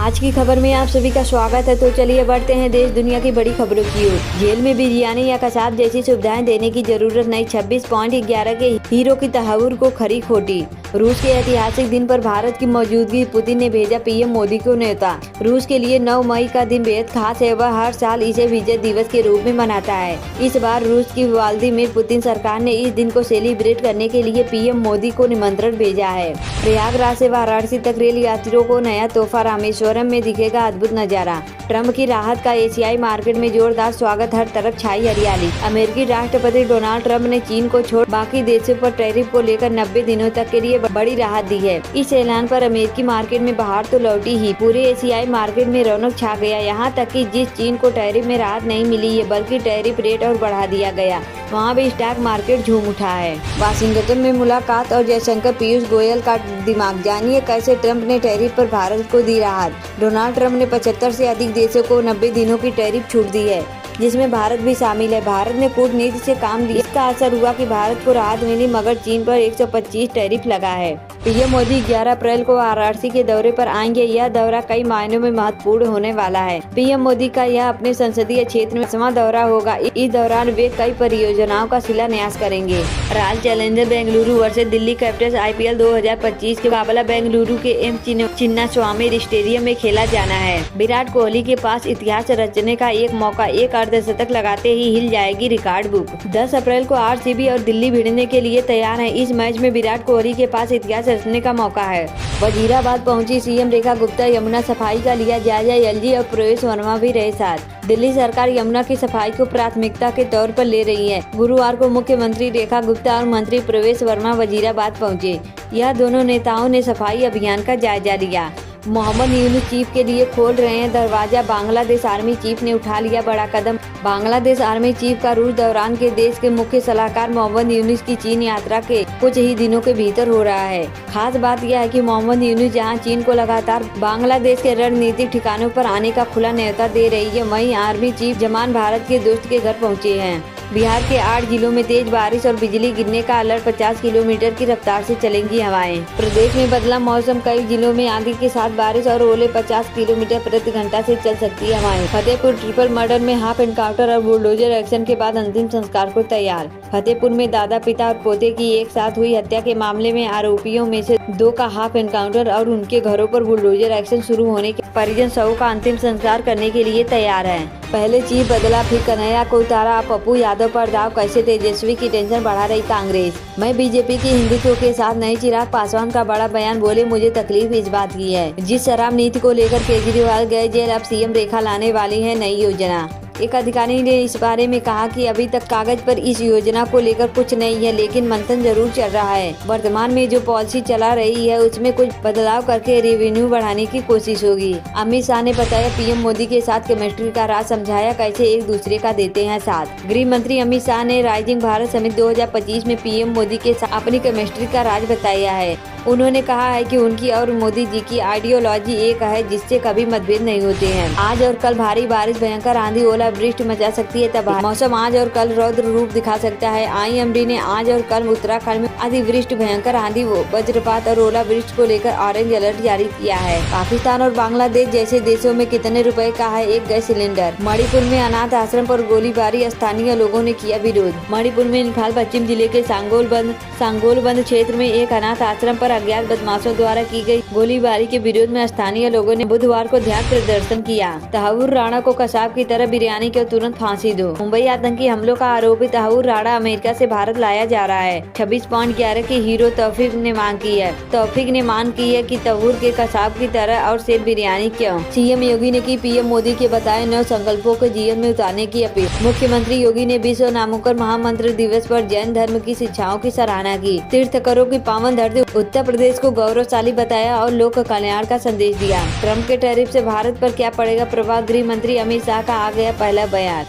आज की खबर में आप सभी का स्वागत है। तो चलिए बढ़ते हैं देश दुनिया की बड़ी खबरों की ओर। जेल में बिरयानी या कसाब जैसी सुविधाएं देने की जरूरत नहीं, 26.11 के हीरो की तहव्वुर को खरी खोटी। रूस के ऐतिहासिक दिन पर भारत की मौजूदगी, पुतिन ने भेजा पीएम मोदी को न्योता। रूस के लिए 9 मई का दिन बेहद खास है, वह हर साल इसे विजय दिवस के रूप में मनाता है। इस बार रूस की व्लादिमीर पुतिन सरकार ने इस दिन को सेलिब्रेट करने के लिए पीएम मोदी को निमंत्रण भेजा है। प्रयागराज से वाराणसी तक रेल यात्रियों को नया तोहफा, रामेश्वरम में दिखेगा अद्भुत नजारा। ट्रम्प की राहत का एशियाई मार्केट में जोरदार स्वागत, हर तरफ छाई हरियाली। अमेरिकी राष्ट्रपति डोनाल्ड ट्रम्प ने चीन को छोड़ बाकी देशों पर टैरिफ को लेकर 90 दिनों तक के लिए बड़ी राहत दी है। इस ऐलान पर अमेरिकी मार्केट में बहार तो लौटी ही, पूरे एशियाई मार्केट में रौनक छा गया। यहाँ तक कि जिस चीन को टैरिफ में राहत नहीं मिली है, बल्कि टैरिफ रेट और बढ़ा दिया गया, वहाँ भी स्टॉक मार्केट झूम उठा है। वाशिंगटन में मुलाकात और जयशंकर पीयूष गोयल का दिमाग, जानिए कैसे ट्रम्प ने टैरिफ पर भारत को दी राहत। डोनाल्ड ट्रम्प ने 75 से अधिक देशों को 90 दिनों की टैरिफ छूट दी है, जिसमें भारत भी शामिल है। भारत ने कूटनीति से काम लिया, इसका असर हुआ कि भारत को राहत मिली, मगर चीन पर 125 टैरिफ लगा है। पीएम मोदी 11 अप्रैल को वाराणसी के दौरे पर आएंगे। यह दौरा कई मायनों में महत्वपूर्ण होने वाला है। पीएम मोदी का यह अपने संसदीय क्षेत्र में 10वां दौरा होगा। इस दौरान वे कई परियोजनाओं का शिलान्यास करेंगे। Royal challenger Bengaluru versus Delhi Capitals IPL 2025 के मुकाबला बेंगलुरु के एम चिन्नास्वामी स्टेडियम में खेला जाना है। विराट कोहली के पास इतिहास रचने का एक मौका, एक अर्धशतक लगाते ही हिल जाएगी रिकॉर्ड बुक। 10 अप्रैल को RCB और दिल्ली भिड़ने के लिए तैयार है। इस मैच में विराट कोहली के पास इतिहास रचने का मौका है। वजीराबाद पहुंची CM रेखा गुप्ता, यमुना सफाई का लिया जायजा, LG और प्रवेश वर्मा भी रहे साथ। दिल्ली सरकार यमुना की सफाई को प्राथमिकता के तौर पर ले रही है। गुरुवार को मुख्यमंत्री रेखा गुप्ता और मंत्री प्रवेश वर्मा वजीराबाद पहुंचे। यह दोनों नेताओं ने सफाई अभियान का जायजा लिया। मोहम्मद यूनुस चीफ के लिए खोल रहे हैं दरवाजा, बांग्लादेश आर्मी चीफ ने उठा लिया बड़ा कदम। बांग्लादेश आर्मी चीफ का रूस दौरान के देश के मुख्य सलाहकार मोहम्मद यूनुस की चीन यात्रा के कुछ ही दिनों के भीतर हो रहा है। खास बात यह है कि मोहम्मद यूनुस जहां चीन को लगातार बांग्लादेश के रणनीतिक ठिकानों पर आने का खुला न्योता दे रही है, वहीं आर्मी चीफ जमान भारत के दोस्त के घर पहुंचे हैं। बिहार के 8 जिलों में तेज बारिश और बिजली गिरने का अलर्ट, 50 किलोमीटर की रफ्तार से चलेंगी हवाएं। प्रदेश में बदला मौसम, कई जिलों में आंधी के साथ बारिश और ओले, 50 किलोमीटर प्रति घंटा से चल सकती है हवाएं। फतेहपुर ट्रिपल मर्डर में हाफ एनकाउंटर और बुलडोजर एक्शन के बाद अंतिम संस्कार को तैयार। फतेहपुर में दादा, पिता और पोते की एक साथ हुई हत्या के मामले में आरोपियों में से 2 का हाफ एनकाउंटर और उनके घरों पर बुलडोजर एक्शन शुरू होने के परिजन शव का अंतिम संस्कार करने के लिए तैयार है। पहले चीफ बदला, फिर कन्हैया को उतारा, पप्पू यादव पर दाव, कैसे तेजस्वी की टेंशन बढ़ा रही कांग्रेस। मैं बीजेपी की हिंदुत्व के साथ नहीं, चिराग पासवान का बड़ा बयान, बोले मुझे तकलीफ इस बात की है। जिस शराब नीति को लेकर केजरीवाल गए जेल, अब CM रेखा लाने वाली है नई योजना। एक अधिकारी ने इस बारे में कहा कि अभी तक कागज पर इस योजना को लेकर कुछ नहीं है, लेकिन मंथन जरूर चल रहा है। वर्तमान में जो पॉलिसी चला रही है उसमें कुछ बदलाव करके रेवेन्यू बढ़ाने की कोशिश होगी। अमित शाह ने बताया पीएम मोदी के साथ केमिस्ट्री का राज, समझाया कैसे एक दूसरे का देते हैं साथ। गृह मंत्री अमित शाह ने राइजिंग भारत समिट 2025 में पीएम मोदी के साथ अपनी केमिस्ट्री का राज बताया है। उन्होंने कहा है कि उनकी और मोदी जी की आइडियोलॉजी एक है, जिससे कभी मतभेद नहीं होते हैं। आज और कल भारी बारिश, भयंकर आंधी, ओलावृष्टि मचा सकती है तबाही। मौसम आज और कल रौद्र रूप दिखा सकता है। IMD ने आज और कल उत्तराखंड में अतिवृष्टि, भयंकर आंधी, वज्रपात और ओलावृष्टि को लेकर ऑरेंज अलर्ट जारी किया है। पाकिस्तान और बांग्लादेश जैसे देशों में कितने रुपए का है एक गैस सिलेंडर। मणिपुर में अनाथ आश्रम पर गोलीबारी, स्थानीय लोगों ने किया विरोध। मणिपुर में इम्फाल पश्चिम जिले के सांगोलबंद क्षेत्र में एक अनाथ आश्रम पर अज्ञात बदमाशों द्वारा की गई गोलीबारी के विरोध में स्थानीय लोगों ने बुधवार को ध्यान प्रदर्शन किया। तहव्वुर राणा को कसाब की तरह बिरयानी के तुरंत फांसी दो। मुंबई आतंकी हमलों का आरोपी तहव्वुर राणा अमेरिका से भारत लाया जा रहा है। 26.11 के हीरो तौफीक ने मांग की है कि तहव्वुर के कसाब की तरह और सेठ बिरयानी क्यों। CM योगी ने की पीएम मोदी के बताए 9 संकल्पों को जीवन में उतारने की अपील। मुख्यमंत्री योगी ने विश्व नामोकर महामंत्र दिवस पर जैन धर्म की शिक्षाओं की सराहना की। तीर्थंकरों की पावन धरती उत्तर प्रदेश को गौरवशाली बताया और लोक कल्याण का संदेश दिया। ट्रम्प के टैरिफ से भारत पर क्या पड़ेगा प्रभाव, गृह मंत्री अमित शाह का आ गया पहला बयान।